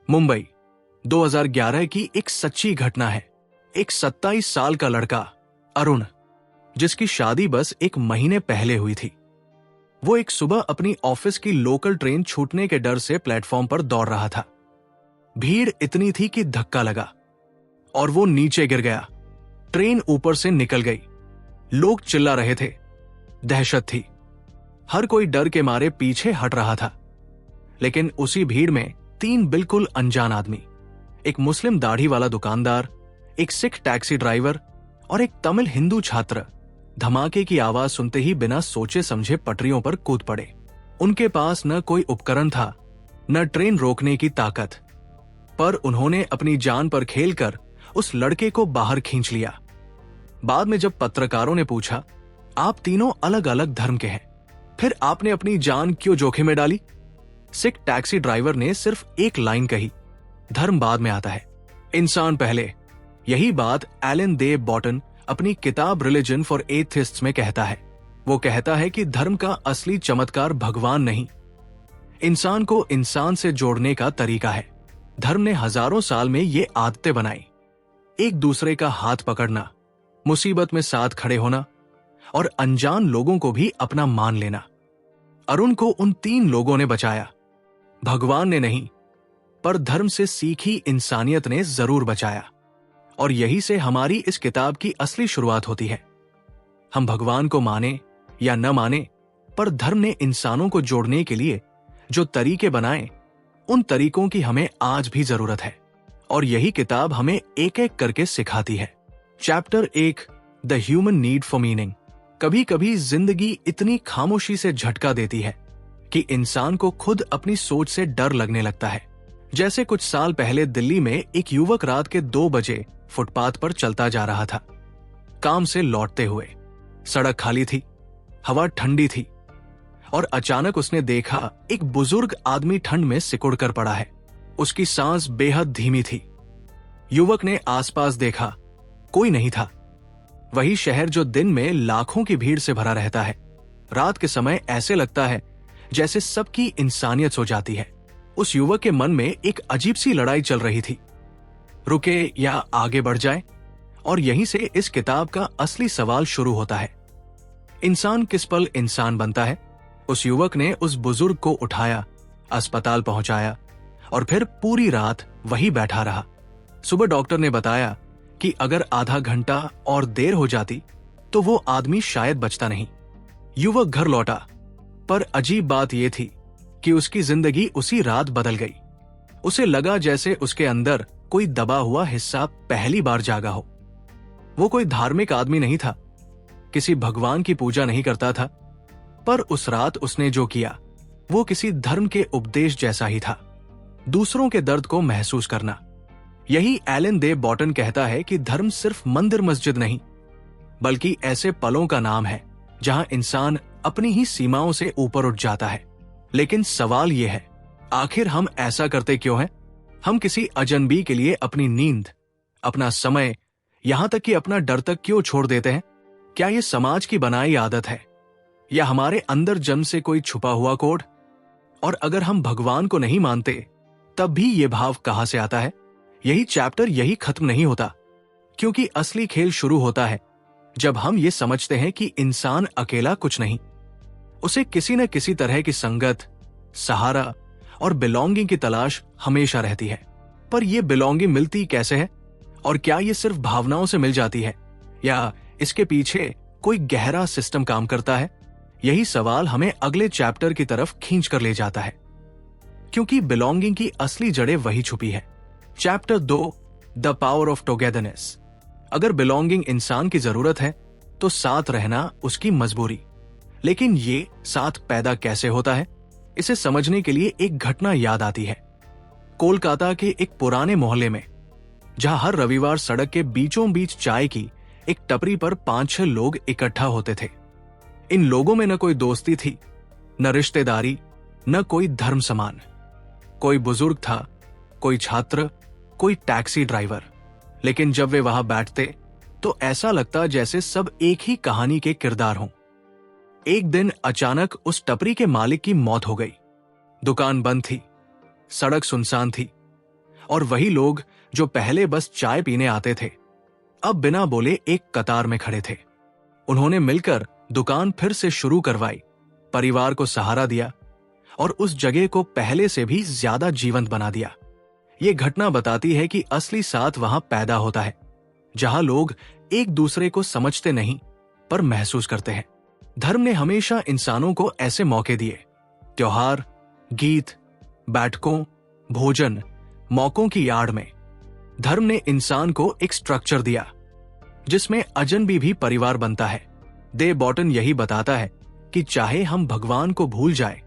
मुंबई 2011 की एक सच्ची घटना है। एक 27 साल का लड़का अरुण, जिसकी शादी बस एक महीने पहले हुई थी, वो एक सुबह अपनी ऑफिस की लोकल ट्रेन छूटने के डर से प्लेटफॉर्म पर दौड़ रहा था। भीड़ इतनी थी कि धक्का लगा और वो नीचे गिर गया। ट्रेन ऊपर से निकल गई। लोग चिल्ला रहे थे। दहशत थी। हर कोई डर के मारे पीछे हट रहा था। लेकिन उसी भीड़ में 3 बिल्कुल अनजान आदमी, एक मुस्लिम दाढ़ी वाला दुकानदार, एक सिख टैक्सी ड्राइवर और एक तमिल हिंदू छात्र, धमाके की आवाज सुनते ही बिना सोचे समझे पटरियों पर कूद पड़े। उनके पास न कोई उपकरण था, न ट्रेन रोकने की ताकत, पर उन्होंने अपनी जान पर खेलकर उस लड़के को बाहर खींच लिया। बाद में जब पत्रकारों ने पूछा, आप तीनों अलग अलग धर्म के हैं, फिर आपने अपनी जान क्यों जोखिम में डाली? सिख टैक्सी ड्राइवर ने सिर्फ एक लाइन कही, धर्म बाद में आता है, इंसान पहले। यही बात एलन दे बॉटन अपनी किताब रिलीजन फॉर एथिस्ट्स में कहता है। वो कहता है कि धर्म का असली चमत्कार भगवान नहीं, इंसान को इंसान से जोड़ने का तरीका है। धर्म ने हजारों साल में ये आदतें बनाई, एक दूसरे का हाथ पकड़ना, मुसीबत में साथ खड़े होना और अनजान लोगों को भी अपना मान लेना। अरुण को उन 3 लोगों ने बचाया, भगवान ने नहीं, पर धर्म से सीखी इंसानियत ने जरूर बचाया। और यही से हमारी इस किताब की असली शुरुआत होती है। हम भगवान को माने या न माने, पर धर्म ने इंसानों को जोड़ने के लिए जो तरीके बनाए, उन तरीकों की हमें आज भी जरूरत है। और यही किताब हमें एक एक करके सिखाती है। Chapter 1, the human need for meaning. कभी कभी जिंदगी इतनी खामोशी से झटका देती है कि इंसान को खुद अपनी सोच से डर लगने लगता है। जैसे कुछ साल पहले दिल्ली में एक युवक रात के 2 बजे फुटपाथ पर चलता जा रहा था, काम से लौटते हुए। सड़क खाली थी, हवा ठंडी थी और अचानक उसने देखा एक बुजुर्ग आदमी ठंड में सिकुड़ कर पड़ा है। उसकी सांस बेहद धीमी थी। युवक ने आसपास देखा, कोई नहीं था। वही शहर जो दिन में लाखों की भीड़ से भरा रहता है, रात के समय ऐसे लगता है जैसे सबकी इंसानियत सो जाती है। उस युवक के मन में एक अजीब सी लड़ाई चल रही थी, रुके या आगे बढ़ जाए। और यहीं से इस किताब का असली सवाल शुरू होता है, इंसान किस पल इंसान बनता है? उस युवक ने उस बुजुर्ग को उठाया, अस्पताल पहुंचाया और फिर पूरी रात वहीं बैठा रहा। सुबह डॉक्टर ने बताया कि अगर आधा घंटा और देर हो जाती तो वो आदमी शायद बचता नहीं। युवक घर लौटा, पर अजीब बात यह थी कि उसकी जिंदगी उसी रात बदल गई। उसे लगा जैसे उसके अंदर कोई दबा हुआ हिस्सा पहली बार जागा हो। वो कोई धार्मिक आदमी नहीं था, किसी भगवान की पूजा नहीं करता था, पर उस रात उसने जो किया वो किसी धर्म के उपदेश जैसा ही था, दूसरों के दर्द को महसूस करना। यही एलन दे बॉटन कहता है कि धर्म सिर्फ मंदिर मस्जिद नहीं, बल्कि ऐसे पलों का नाम है जहां इंसान अपनी ही सीमाओं से ऊपर उठ जाता है। लेकिन सवाल यह है, आखिर हम ऐसा करते क्यों हैं? हम किसी अजनबी के लिए अपनी नींद, अपना समय, यहां तक कि अपना डर तक क्यों छोड़ देते हैं? क्या यह समाज की बनाई आदत है या हमारे अंदर जन्म से कोई छुपा हुआ कोड? और अगर हम भगवान को नहीं मानते, तब भी ये भाव कहां से आता है? यही चैप्टर यही खत्म नहीं होता, क्योंकि असली खेल शुरू होता है जब हम ये समझते हैं कि इंसान अकेला कुछ नहीं, उसे किसी न किसी तरह की संगत, सहारा और बिलोंगिंग की तलाश हमेशा रहती है। पर यह बिलोंगिंग मिलती कैसे है? और क्या ये सिर्फ भावनाओं से मिल जाती है या इसके पीछे कोई गहरा सिस्टम काम करता है? यही सवाल हमें अगले चैप्टर की तरफ खींच कर ले जाता है, क्योंकि बिलोंगिंग की असली जड़ें वही छुपी है। Chapter 2, the power of togetherness. अगर बिलोंगिंग इंसान की जरूरत है तो साथ रहना उसकी मजबूरी। लेकिन ये साथ पैदा कैसे होता है, इसे समझने के लिए एक घटना याद आती है। कोलकाता के एक पुराने मोहल्ले में, जहां हर रविवार सड़क के बीचों बीच चाय की एक टपरी पर 5-6 लोग इकट्ठा होते थे। इन लोगों में न कोई दोस्ती थी, न रिश्तेदारी, न कोई धर्म समान। कोई बुजुर्ग था, कोई छात्र, कोई टैक्सी ड्राइवर। लेकिन जब वे वहां बैठते तो ऐसा लगता जैसे सब एक ही कहानी के किरदार हों। एक दिन अचानक उस टपरी के मालिक की मौत हो गई। दुकान बंद थी, सड़क सुनसान थी और वही लोग जो पहले बस चाय पीने आते थे, अब बिना बोले एक कतार में खड़े थे। उन्होंने मिलकर दुकान फिर से शुरू करवाई, परिवार को सहारा दिया और उस जगह को पहले से भी ज्यादा जीवंत बना दिया। ये घटना बताती है कि असली साथ वहां पैदा होता है जहां लोग एक दूसरे को समझते नहीं पर महसूस करते हैं। धर्म ने हमेशा इंसानों को ऐसे मौके दिए। त्योहार, गीत, बैठकों, भोजन, मौकों की आड़ में धर्म ने इंसान को एक स्ट्रक्चर दिया जिसमें अजनबी भी परिवार बनता है। दे बॉटन यही बताता है कि चाहे हम भगवान को भूल जाए,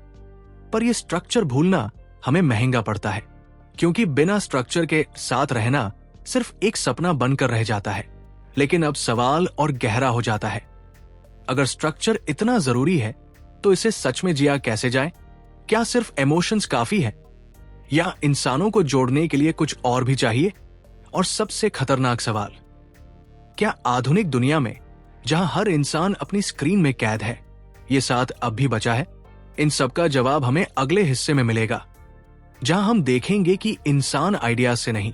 पर यह स्ट्रक्चर भूलना हमें महंगा पड़ता है, क्योंकि बिना स्ट्रक्चर के साथ रहना सिर्फ एक सपना बनकर रह जाता है। लेकिन अब सवाल और गहरा हो जाता है, अगर स्ट्रक्चर इतना जरूरी है तो इसे सच में जिया कैसे जाए? क्या सिर्फ इमोशंस काफी है या इंसानों को जोड़ने के लिए कुछ और भी चाहिए? और सबसे खतरनाक सवाल, क्या आधुनिक दुनिया में जहां हर इंसान अपनी स्क्रीन में कैद है, ये साथ अब भी बचा है? इन सबका जवाब हमें अगले हिस्से में मिलेगा, जहां हम देखेंगे कि इंसान आइडियाज से नहीं,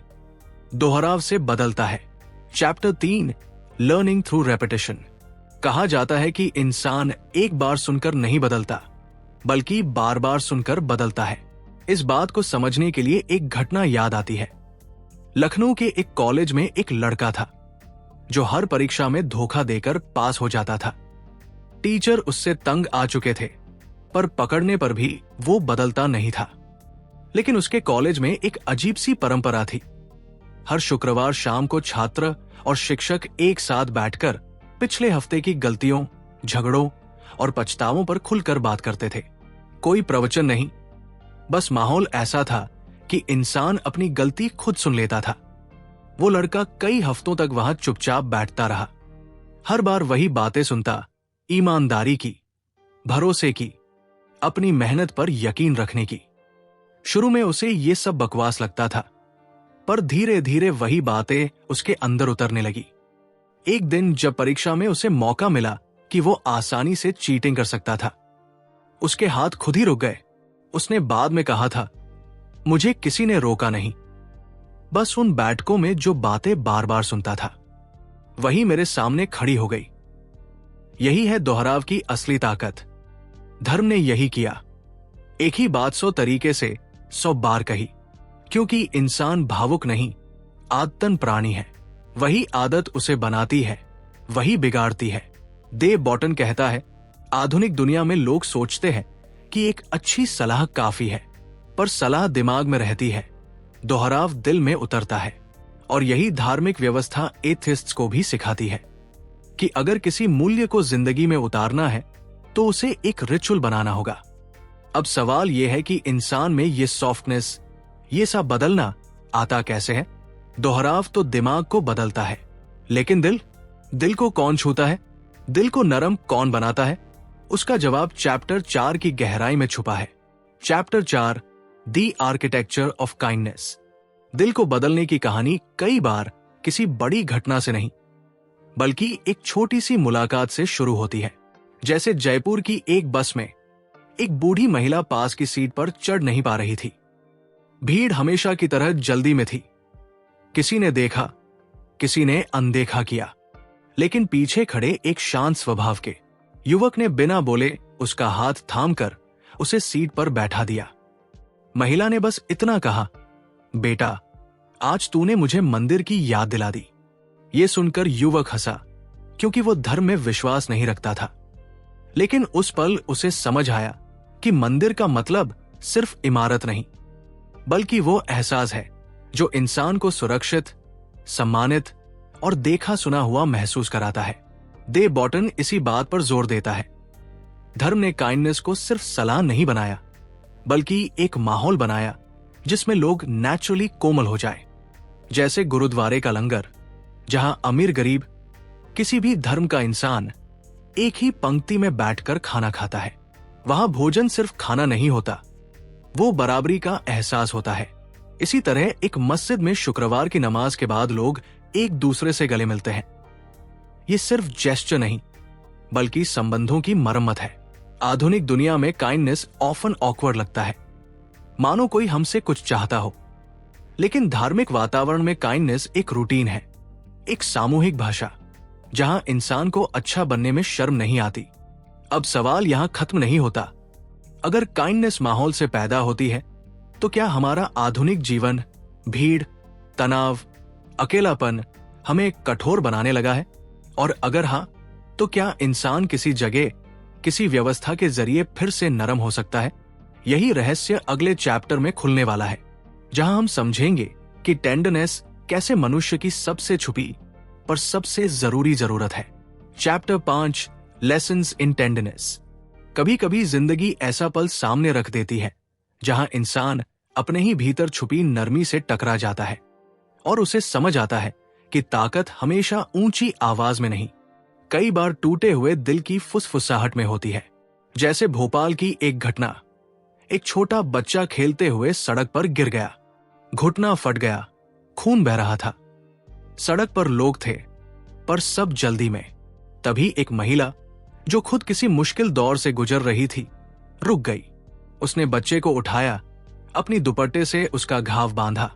दोहराव से बदलता है। Chapter 3, learning through repetition. कहा जाता है कि इंसान एक बार सुनकर नहीं बदलता, बल्कि बार बार सुनकर बदलता है। इस बात को समझने के लिए एक घटना याद आती है। लखनऊ के एक कॉलेज में एक लड़का था जो हर परीक्षा में धोखा देकर पास हो जाता था। टीचर उससे तंग आ चुके थे, पर पकड़ने पर भी वो बदलता नहीं था। लेकिन उसके कॉलेज में एक अजीब सी परंपरा थी। हर शुक्रवार शाम को छात्र और शिक्षक एक साथ बैठकर पिछले हफ्ते की गलतियों, झगड़ों और पछतावों पर खुलकर बात करते थे। कोई प्रवचन नहीं, बस माहौल ऐसा था कि इंसान अपनी गलती खुद सुन लेता था। वो लड़का कई हफ्तों तक वहां चुपचाप बैठता रहा। हर बार वही बातें सुनता, ईमानदारी की, भरोसे की, अपनी मेहनत पर यकीन रखने की। शुरू में उसे ये सब बकवास लगता था, पर धीरे धीरे वही बातें उसके अंदर उतरने लगी। एक दिन जब परीक्षा में उसे मौका मिला कि वो आसानी से चीटिंग कर सकता था, उसके हाथ खुद ही रुक गए। उसने बाद में कहा था, मुझे किसी ने रोका नहीं, बस उन बैठकों में जो बातें बार बार सुनता था वही मेरे सामने खड़ी हो गई। यही है दोहराव की असली ताकत। धर्म ने यही किया, एक ही बात 100 तरीके से 100 बार कही, क्योंकि इंसान भावुक नहीं, आदतन प्राणी है। वही आदत उसे बनाती है, वही बिगाड़ती है। दे बॉटन कहता है, आधुनिक दुनिया में लोग सोचते हैं कि एक अच्छी सलाह काफी है, पर सलाह दिमाग में रहती है, दोहराव दिल में उतरता है। और यही धार्मिक व्यवस्था एथिस्ट्स को भी सिखाती है कि अगर किसी मूल्य को जिंदगी में उतारना है तो उसे एक रिचुअल बनाना होगा। अब सवाल यह है कि इंसान में ये सॉफ्टनेस, ये सब बदलना आता कैसे है? दोहराव तो दिमाग को बदलता है, लेकिन दिल को कौन छूता है? दिल को नरम कौन बनाता है? उसका जवाब चैप्टर 4 की गहराई में छुपा है। Chapter 4, the architecture of kindness. दिल को बदलने की कहानी कई बार किसी बड़ी घटना से नहीं, बल्कि एक छोटी सी मुलाकात से शुरू होती है। जैसे जयपुर की एक बस में एक बूढ़ी महिला पास की सीट पर चढ़ नहीं पा रही थी। भीड़ हमेशा की तरह जल्दी में थी। किसी ने देखा, किसी ने अनदेखा किया, लेकिन पीछे खड़े एक शांत स्वभाव के युवक ने बिना बोले उसका हाथ थामकर उसे सीट पर बैठा दिया। महिला ने बस इतना कहा, बेटा, आज तूने मुझे मंदिर की याद दिला दी। ये सुनकर युवक हंसा, क्योंकि वो धर्म में विश्वास नहीं रखता था। लेकिन उस पल उसे समझ आया कि मंदिर का मतलब सिर्फ इमारत नहीं, बल्कि वो एहसास है जो इंसान को सुरक्षित, सम्मानित और देखा सुना हुआ महसूस कराता है। दे बॉटन इसी बात पर जोर देता है। धर्म ने काइंडनेस को सिर्फ सलाह नहीं बनाया, बल्कि एक माहौल बनाया जिसमें लोग नेचुरली कोमल हो जाए। जैसे गुरुद्वारे का लंगर, जहां अमीर गरीब, किसी भी धर्म का इंसान एक ही पंक्ति में बैठकर खाना खाता है। वहां भोजन सिर्फ खाना नहीं होता, वो बराबरी का एहसास होता है। इसी तरह एक मस्जिद में शुक्रवार की नमाज के बाद लोग एक दूसरे से गले मिलते हैं। ये सिर्फ जेस्चर नहीं, बल्कि संबंधों की मरम्मत है। आधुनिक दुनिया में काइंडनेस ऑफन ऑकवर्ड लगता है, मानो कोई हमसे कुछ चाहता हो, लेकिन धार्मिक वातावरण में काइंडनेस एक रूटीन है, एक सामूहिक भाषा, जहां इंसान को अच्छा बनने में शर्म नहीं आती। अब सवाल यहां खत्म नहीं होता। अगर काइंडनेस माहौल से पैदा होती है तो क्या हमारा आधुनिक जीवन भीड़, तनाव, अकेलापन हमें कठोर बनाने लगा है? और अगर हां, तो क्या इंसान किसी जगह, किसी व्यवस्था के जरिए फिर से नरम हो सकता है? यही रहस्य अगले चैप्टर में खुलने वाला है, जहां हम समझेंगे कि टेंडरनेस कैसे मनुष्य की सबसे छुपी पर सबसे जरूरी जरूरत है। चैप्टर 5, लेसन्स इन टेंडरनेस। कभी कभी जिंदगी ऐसा पल सामने रख देती है जहां इंसान अपने ही भीतर छुपी नरमी से टकरा जाता है और उसे समझ आता है कि ताकत हमेशा ऊंची आवाज में नहीं, कई बार टूटे हुए दिल की फुसफुसाहट में होती है। जैसे भोपाल की एक घटना। एक छोटा बच्चा खेलते हुए सड़क पर गिर गया, घुटना फट गया, खून बह रहा था। सड़क पर लोग थे, पर सब जल्दी में। तभी एक महिला जो खुद किसी मुश्किल दौर से गुजर रही थी, रुक गई। उसने बच्चे को उठाया, अपनी दुपट्टे से उसका घाव बांधा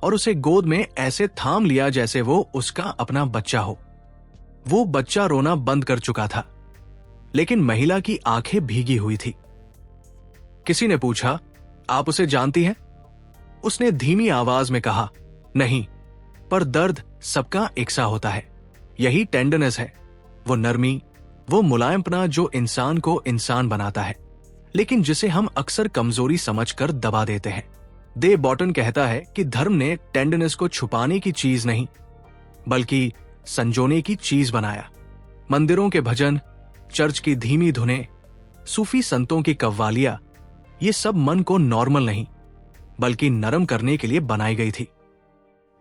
और उसे गोद में ऐसे थाम लिया जैसे वो उसका अपना बच्चा हो। वो बच्चा रोना बंद कर चुका था, लेकिन महिला की आंखें भीगी हुई थी। किसी ने पूछा, आप उसे जानती हैं? उसने धीमी आवाज में कहा, नहीं, पर दर्द सबका एक सा होता है। यही टेंडरनेस है, वो नरमी, वो मुलायमपना जो इंसान को इंसान बनाता है, लेकिन जिसे हम अक्सर कमजोरी समझकर दबा देते हैं। दे बॉटन कहता है कि धर्म ने टेंडरनेस को छुपाने की चीज नहीं, बल्कि संजोने की चीज बनाया। मंदिरों के भजन, चर्च की धीमी धुनें, सूफी संतों की कव्वालियां, ये सब मन को नॉर्मल नहीं, बल्कि नरम करने के लिए बनाई गई थी।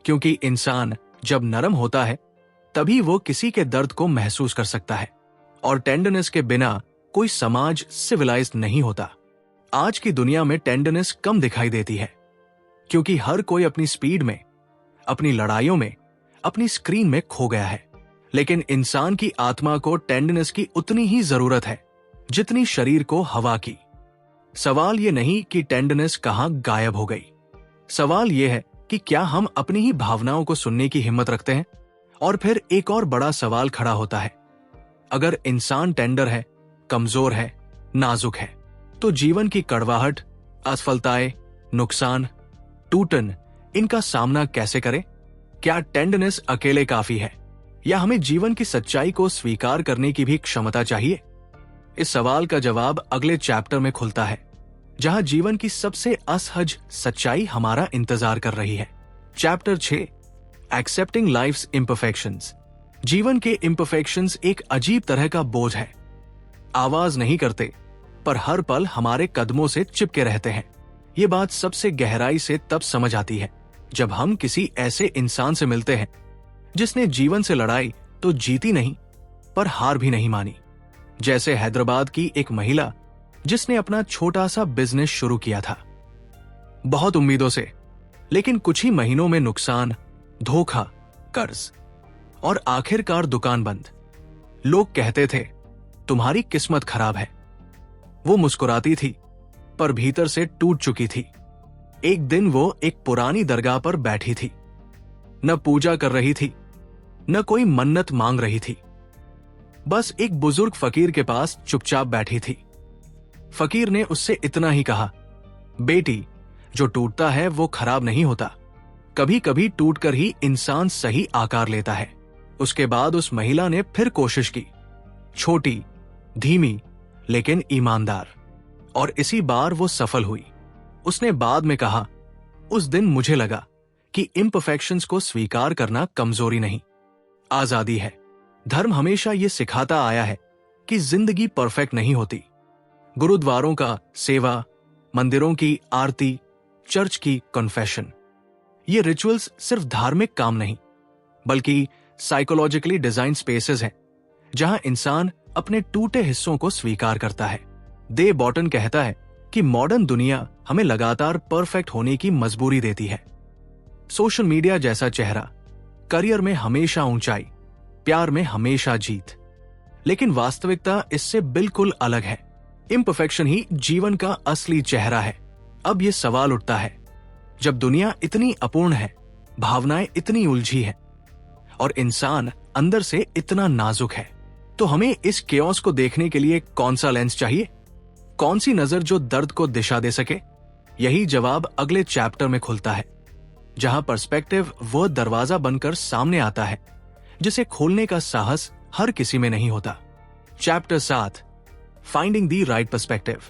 क्योंकि इंसान जब नरम होता है, तभी वो किसी के दर्द को महसूस कर सकता है। और टेंडरनेस के बिना कोई समाज सिविलाइज्ड नहीं होता। आज की दुनिया में टेंडरनेस कम दिखाई देती है, क्योंकि हर कोई अपनी स्पीड में, अपनी लड़ाइयों में, अपनी स्क्रीन में खो गया है। लेकिन इंसान की आत्मा को टेंडरनेस की उतनी ही जरूरत है जितनी शरीर को हवा की। सवाल ये नहीं कि टेंडरनेस कहां गायब हो गई। सवाल यह है कि क्या हम अपनी ही भावनाओं को सुनने की हिम्मत रखते हैं? और फिर एक और बड़ा सवाल खड़ा होता है, अगर इंसान टेंडर है, कमजोर है, नाजुक है, तो जीवन की कड़वाहट, असफलताएं, नुकसान, टूटन, इनका सामना कैसे करे? क्या टेंडरनेस अकेले काफी है, या हमें जीवन की सच्चाई को स्वीकार करने की भी क्षमता चाहिए? इस सवाल का जवाब अगले चैप्टर में खुलता है, जहां जीवन की सबसे असहज सच्चाई हमारा इंतजार कर रही है। Chapter 6, accepting life's imperfections. जीवन के इम्परफेक्शंस एक अजीब तरह का बोझ है। आवाज नहीं करते, पर हर पल हमारे कदमों से चिपके रहते हैं। ये बात सबसे गहराई से तब समझ आती है जब हम किसी ऐसे इंसान से मिलते हैं जिसने जीवन से लड़ाई तो जीती नहीं, पर हार भी नहीं मानी। जैसे हैदराबाद की एक महिला जिसने अपना छोटा सा बिजनेस शुरू किया था, बहुत उम्मीदों से, लेकिन कुछ ही महीनों में नुकसान, धोखा, कर्ज और आखिरकार दुकान बंद। लोग कहते थे, तुम्हारी किस्मत खराब है। वो मुस्कुराती थी, पर भीतर से टूट चुकी थी। एक दिन वो एक पुरानी दरगाह पर बैठी थी, न पूजा कर रही थी, न कोई मन्नत मांग रही थी, बस एक बुजुर्ग फकीर के पास चुपचाप बैठी थी। फकीर ने उससे इतना ही कहा, बेटी, जो टूटता है वो खराब नहीं होता, कभी कभी टूटकर ही इंसान सही आकार लेता है। उसके बाद उस महिला ने फिर कोशिश की, छोटी, धीमी, लेकिन ईमानदार, और इसी बार वो सफल हुई। उसने बाद में कहा, उस दिन मुझे लगा कि इम्परफेक्शंस को स्वीकार करना कमजोरी नहीं, आजादी है। धर्म हमेशा ये सिखाता आया है कि जिंदगी परफेक्ट नहीं होती। गुरुद्वारों का सेवा, मंदिरों की आरती, चर्च की कन्फेशन, ये रिचुअल्स सिर्फ धार्मिक काम नहीं, बल्कि साइकोलॉजिकली डिजाइन स्पेसेस हैं जहां इंसान अपने टूटे हिस्सों को स्वीकार करता है। दे बॉटन कहता है कि मॉडर्न दुनिया हमें लगातार परफेक्ट होने की मजबूरी देती है। सोशल मीडिया जैसा चेहरा, करियर में हमेशा ऊंचाई, प्यार में हमेशा जीत, लेकिन वास्तविकता इससे बिल्कुल अलग है। इम्परफेक्शन ही जीवन का असली चेहरा है। अब यह सवाल उठता है, जब दुनिया इतनी अपूर्ण है, भावनाएं इतनी उलझी है और इंसान अंदर से इतना नाजुक है, तो हमें इस केओस को देखने के लिए कौन सा लेंस चाहिए? कौन सी नजर जो दर्द को दिशा दे सके? यही जवाब अगले चैप्टर में खुलता है, जहां पर्सपेक्टिव वह दरवाजा बनकर सामने आता है जिसे खोलने का साहस हर किसी में नहीं होता। Chapter 7, finding the right perspective.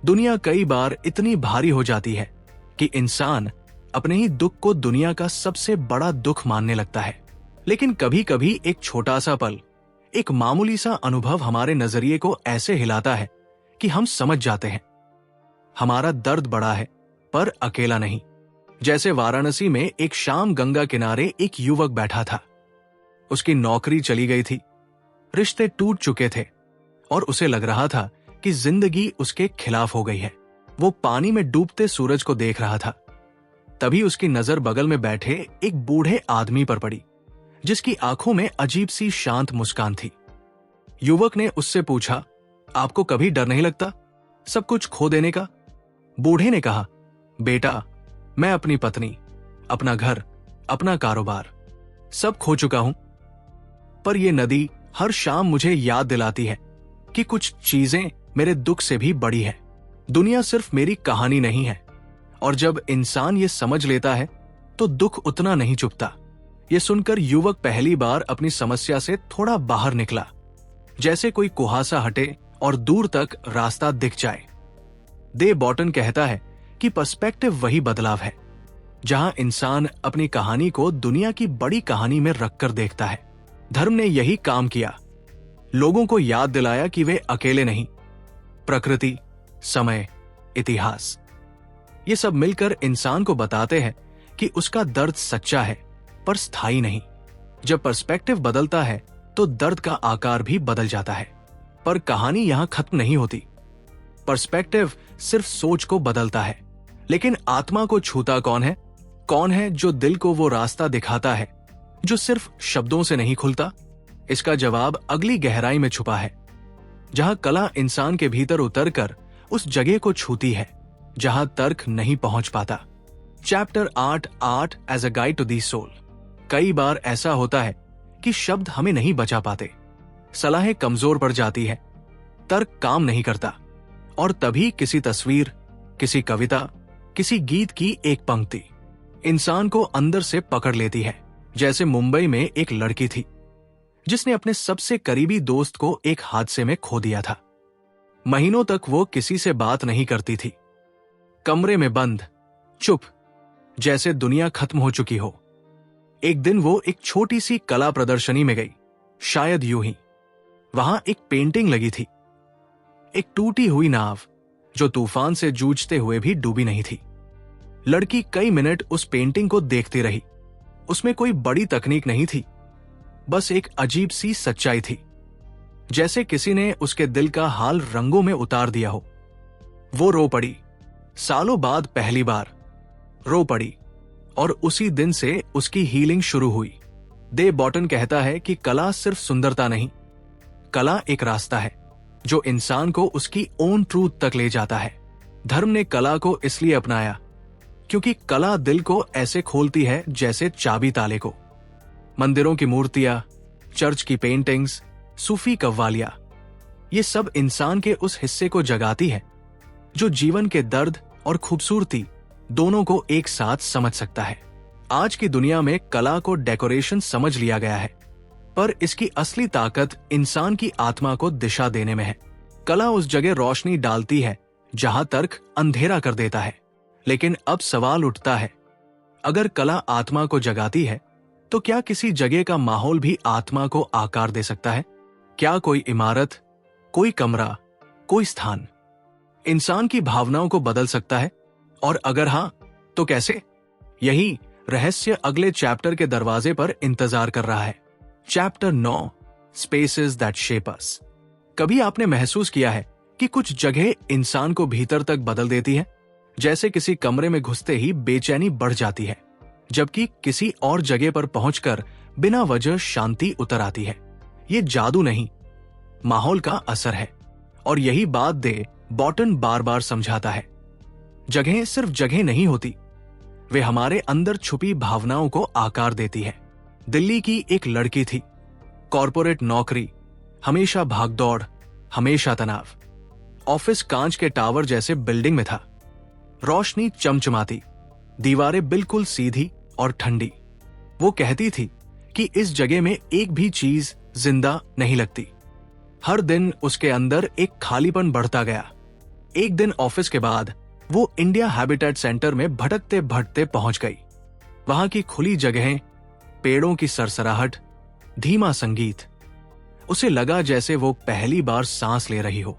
दुनिया कई बार इतनी भारी हो जाती है कि इंसान अपने ही दुख को दुनिया का सबसे बड़ा दुख मानने लगता है। लेकिन कभी कभी एक छोटा सा पल, एक मामूली सा अनुभव हमारे नजरिए को ऐसे हिलाता है कि हम समझ जाते हैं हमारा दर्द बड़ा है पर अकेला नहीं। जैसे वाराणसी में एक शाम गंगा किनारे एक युवक बैठा था। उसकी नौकरी चली गई थी, रिश्ते टूट चुके थे और उसे लग रहा था कि जिंदगी उसके खिलाफ हो गई है। वो पानी में डूबते सूरज को देख रहा था। तभी उसकी नजर बगल में बैठे एक बूढ़े आदमी पर पड़ी, जिसकी आंखों में अजीब सी शांत मुस्कान थी। युवक ने उससे पूछा, आपको कभी डर नहीं लगता सब कुछ खो देने का? बूढ़े ने कहा, बेटा, मैं अपनी पत्नी, अपना घर, अपना कारोबार सब खो चुका हूं, पर यह नदी हर शाम मुझे याद दिलाती है कि कुछ चीजें मेरे दुख से भी बड़ी है। दुनिया सिर्फ मेरी कहानी नहीं है। और जब इंसान ये समझ लेता है तो दुख उतना नहीं चुभता। ये सुनकर युवक पहली बार अपनी समस्या से थोड़ा बाहर निकला, जैसे कोई कुहासा हटे और दूर तक रास्ता दिख जाए। दे बॉटन कहता है कि पर्सपेक्टिव वही बदलाव है जहां इंसान अपनी कहानी को दुनिया की बड़ी कहानी में रखकर देखता है। धर्म ने यही काम किया, लोगों को याद दिलाया कि वे अकेले नहीं। प्रकृति, समय, इतिहास, ये सब मिलकर इंसान को बताते हैं कि उसका दर्द सच्चा है पर स्थायी नहीं। जब पर्सपेक्टिव बदलता है तो दर्द का आकार भी बदल जाता है। पर कहानी यहां खत्म नहीं होती। पर्सपेक्टिव सिर्फ सोच को बदलता है, लेकिन आत्मा को छूता कौन है? कौन है जो दिल को वो रास्ता दिखाता है जो सिर्फ शब्दों से नहीं खुलता? इसका जवाब अगली गहराई में छुपा है, जहां कला इंसान के भीतर उतरकर उस जगह को छूती है जहां तर्क नहीं पहुंच पाता। Chapter 8, art as a guide to the soul. कई बार ऐसा होता है कि शब्द हमें नहीं बचा पाते, सलाहें कमजोर पड़ जाती है, तर्क काम नहीं करता, और तभी किसी तस्वीर, किसी कविता, किसी गीत की एक पंक्ति इंसान को अंदर से पकड़ लेती है। जैसे मुंबई में एक लड़की थी जिसने अपने सबसे करीबी दोस्त को एक हादसे में खो दिया था। महीनों तक वो किसी से बात नहीं करती थी, कमरे में बंद, चुप, जैसे दुनिया खत्म हो चुकी हो। एक दिन वो एक छोटी सी कला प्रदर्शनी में गई, शायद यूं ही। वहां एक पेंटिंग लगी थी, एक टूटी हुई नाव जो तूफान से जूझते हुए भी डूबी नहीं थी। लड़की कई मिनट उस पेंटिंग को देखती रही। उसमें कोई बड़ी तकनीक नहीं थी, बस एक अजीब सी सच्चाई थी, जैसे किसी ने उसके दिल का हाल रंगों में उतार दिया हो। वो रो पड़ी, सालों बाद पहली बार रो पड़ी, और उसी दिन से उसकी हीलिंग शुरू हुई। दे बॉटन कहता है कि कला सिर्फ सुंदरता नहीं, कला एक रास्ता है जो इंसान को उसकी ओन ट्रूथ तक ले जाता है। धर्म ने कला को इसलिए अपनाया क्योंकि कला दिल को ऐसे खोलती है जैसे चाबी ताले को। मंदिरों की मूर्तियां, चर्च की पेंटिंग्स, सूफी कव्वालियां, ये सब इंसान के उस हिस्से को जगाती है जो जीवन के दर्द और खूबसूरती दोनों को एक साथ समझ सकता है। आज की दुनिया में कला को डेकोरेशन समझ लिया गया है, पर इसकी असली ताकत इंसान की आत्मा को दिशा देने में है। कला उस जगह रोशनी डालती है जहां तर्क अंधेरा कर देता है। लेकिन अब सवाल उठता है, अगर कला आत्मा को जगाती है तो क्या किसी जगह का माहौल भी आत्मा को आकार दे सकता है? क्या कोई इमारत, कोई कमरा, कोई स्थान इंसान की भावनाओं को बदल सकता है? और अगर हां, तो कैसे? यही रहस्य अगले चैप्टर के दरवाजे पर इंतजार कर रहा है। चैप्टर 9, स्पेसेस दैट शेप अस। कभी आपने महसूस किया है कि कुछ जगह इंसान को भीतर तक बदल देती है? जैसे किसी कमरे में घुसते ही बेचैनी बढ़ जाती है, जबकि किसी और जगह पर पहुंचकर बिना वजह शांति उतर आती है। ये जादू नहीं, माहौल का असर है। और यही बात दे बॉटन बार बार समझाता है। जगहें सिर्फ जगह नहीं होती, वे हमारे अंदर छुपी भावनाओं को आकार देती है। दिल्ली की एक लड़की थी, कॉर्पोरेट नौकरी, हमेशा भागदौड़, हमेशा तनाव। ऑफिस कांच के टावर जैसे बिल्डिंग में था, रोशनी चमचमाती, दीवारें बिल्कुल सीधी और ठंडी। वो कहती थी कि इस जगह में एक भी चीज जिंदा नहीं लगती। हर दिन उसके अंदर एक खालीपन बढ़ता गया। एक दिन ऑफिस के बाद वो इंडिया हैबिटेट सेंटर में भटकते भटकते पहुंच गई। वहां की खुली जगहें, पेड़ों की सरसराहट, धीमा संगीत, उसे लगा जैसे वो पहली बार सांस ले रही हो।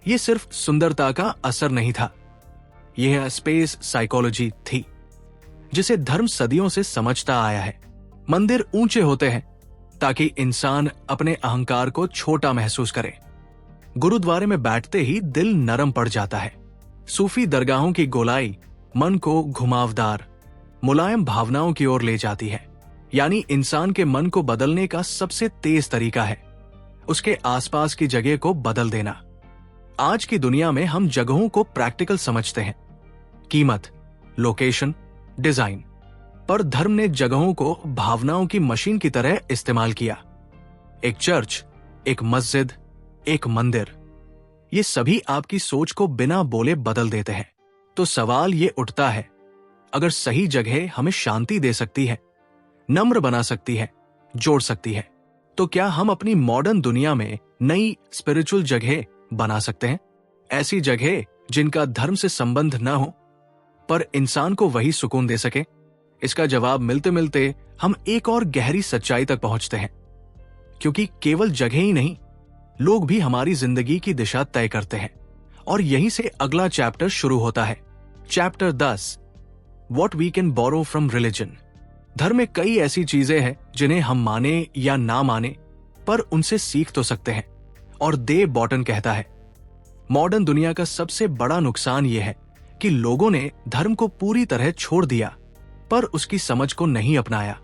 ये सिर्फ सुंदरता का असर नहीं था, यह स्पेस साइकोलॉजी थी जिसे धर्म सदियों से समझता आया है। मंदिर ऊंचे होते हैं ताकि इंसान अपने अहंकार को छोटा महसूस करे। गुरुद्वारे में बैठते ही दिल नरम पड़ जाता है। सूफी दरगाहों की गोलाई मन को घुमावदार, मुलायम भावनाओं की ओर ले जाती है। यानी इंसान के मन को बदलने का सबसे तेज तरीका है उसके आसपास की जगह को बदल देना। आज की दुनिया में हम जगहों को प्रैक्टिकल समझते हैं, कीमत, लोकेशन, डिजाइन, पर धर्म ने जगहों को भावनाओं की मशीन की तरह इस्तेमाल किया। एक चर्च, एक मस्जिद, एक मंदिर, ये सभी आपकी सोच को बिना बोले बदल देते हैं। तो सवाल ये उठता है, अगर सही जगह हमें शांति दे सकती है, नम्र बना सकती है, जोड़ सकती है, तो क्या हम अपनी मॉडर्न दुनिया में नई स्पिरिचुअल जगह बना सकते हैं? ऐसी जगह जिनका धर्म से संबंध न हो पर इंसान को वही सुकून दे सके। इसका जवाब मिलते मिलते हम एक और गहरी सच्चाई तक पहुंचते हैं, क्योंकि केवल जगह ही नहीं, लोग भी हमारी जिंदगी की दिशा तय करते हैं। और यहीं से अगला चैप्टर शुरू होता है। Chapter 10, what we can borrow from religion. धर्म में कई ऐसी चीजें हैं जिन्हें हम माने या ना माने, पर उनसे सीख तो सकते हैं। और देव बॉटन कहता है, मॉडर्न दुनिया का सबसे बड़ा नुकसान यह है कि लोगों ने धर्म को पूरी तरह छोड़ दिया पर उसकी समझ को नहीं अपनाया।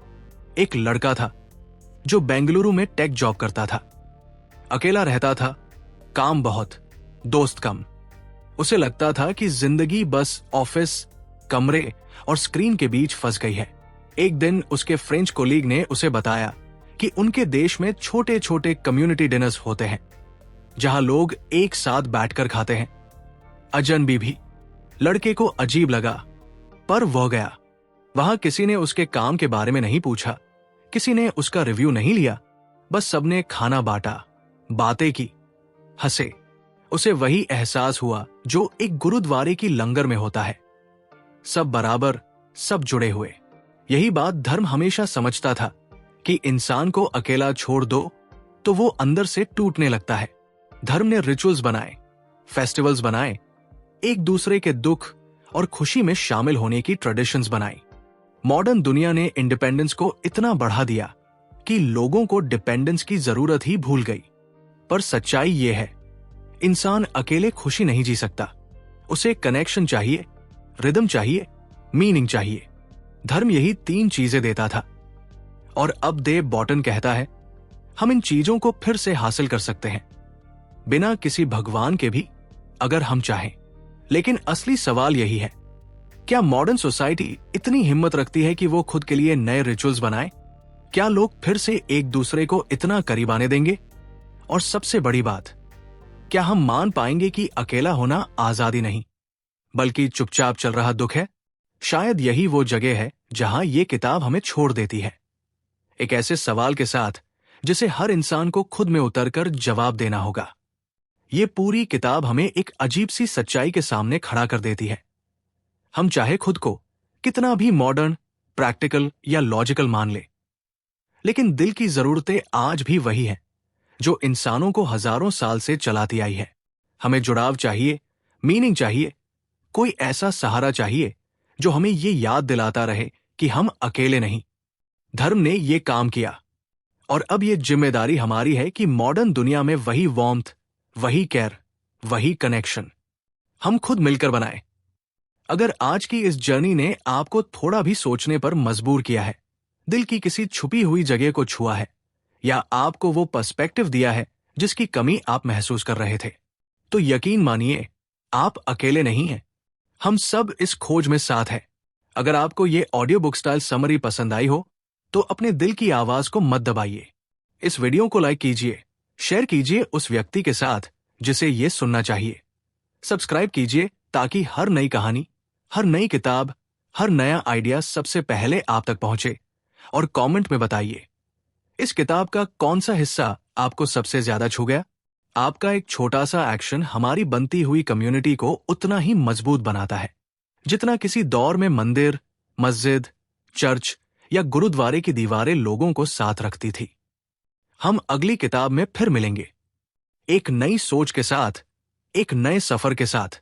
एक लड़का था जो बेंगलुरु में टेक जॉब करता था, अकेला रहता था, काम बहुत, दोस्त कम। उसे लगता था कि जिंदगी बस ऑफिस, कमरे और स्क्रीन के बीच फंस गई है। एक दिन उसके फ्रेंच कोलीग ने उसे बताया कि उनके देश में छोटे छोटे कम्युनिटी डिनर्स होते हैं जहां लोग एक साथ बैठकर खाते हैं। अजनबी भी। लड़के को अजीब लगा, पर वह गया। वहां किसी ने उसके काम के बारे में नहीं पूछा, किसी ने उसका रिव्यू नहीं लिया, बस सबने खाना बांटा, बातें की, हंसे। उसे वही एहसास हुआ जो एक गुरुद्वारे की लंगर में होता है, सब बराबर, सब जुड़े हुए। यही बात धर्म हमेशा समझता था कि इंसान को अकेला छोड़ दो तो वो अंदर से टूटने लगता है। धर्म ने रिचुअल्स बनाए, फेस्टिवल्स बनाए, एक दूसरे के दुख और खुशी में शामिल होने की ट्रेडिशंस बनाई। मॉडर्न दुनिया ने इंडिपेंडेंस को इतना बढ़ा दिया कि लोगों को डिपेंडेंस की जरूरत ही भूल गई। पर सच्चाई ये है, इंसान अकेले खुशी नहीं जी सकता। उसे कनेक्शन चाहिए, रिदम चाहिए, मीनिंग चाहिए। धर्म यही 3 चीजें देता था। और अब देव बॉटन कहता है, हम इन चीजों को फिर से हासिल कर सकते हैं, बिना किसी भगवान के भी, अगर हम चाहें। लेकिन असली सवाल यही है, क्या मॉडर्न सोसाइटी इतनी हिम्मत रखती है कि वो खुद के लिए नए रिचुअल्स बनाए? क्या लोग फिर से एक दूसरे को इतना करीब आने देंगे? और सबसे बड़ी बात, क्या हम मान पाएंगे कि अकेला होना आजादी नहीं, बल्कि चुपचाप चल रहा दुख है? शायद यही वो जगह है जहां ये किताब हमें छोड़ देती है, एक ऐसे सवाल के साथ जिसे हर इंसान को खुद में उतरकर जवाब देना होगा। ये पूरी किताब हमें एक अजीब सी सच्चाई के सामने खड़ा कर देती है। हम चाहे खुद को कितना भी मॉडर्न, प्रैक्टिकल या लॉजिकल मान ले, लेकिन दिल की जरूरतें आज भी वही हैं जो इंसानों को हजारों साल से चलाती आई है। हमें जुड़ाव चाहिए, मीनिंग चाहिए, कोई ऐसा सहारा चाहिए जो हमें ये याद दिलाता रहे कि हम अकेले नहीं। धर्म ने ये काम किया और अब ये जिम्मेदारी हमारी है कि मॉडर्न दुनिया में वही वार्मथ, वही केयर, वही कनेक्शन हम खुद मिलकर बनाएं। अगर आज की इस जर्नी ने आपको थोड़ा भी सोचने पर मजबूर किया है, दिल की किसी छुपी हुई जगह को छुआ है, या आपको वो पर्सपेक्टिव दिया है जिसकी कमी आप महसूस कर रहे थे, तो यकीन मानिए आप अकेले नहीं हैं। हम सब इस खोज में साथ हैं। अगर आपको ये ऑडियो बुक स्टाइल समरी पसंद आई हो तो अपने दिल की आवाज को मत दबाइए। इस वीडियो को लाइक कीजिए, शेयर कीजिए उस व्यक्ति के साथ जिसे ये सुनना चाहिए। सब्सक्राइब कीजिए ताकि हर नई कहानी, हर नई किताब, हर नया आइडिया सबसे पहले आप तक पहुंचे। और कमेंट में बताइए इस किताब का कौन सा हिस्सा आपको सबसे ज्यादा छू गया। आपका एक छोटा सा एक्शन हमारी बनती हुई कम्युनिटी को उतना ही मजबूत बनाता है जितना किसी दौर में मंदिर, मस्जिद, चर्च या गुरुद्वारे की दीवारें लोगों को साथ रखती थी। हम अगली किताब में फिर मिलेंगे, एक नई सोच के साथ, एक नए सफर के साथ।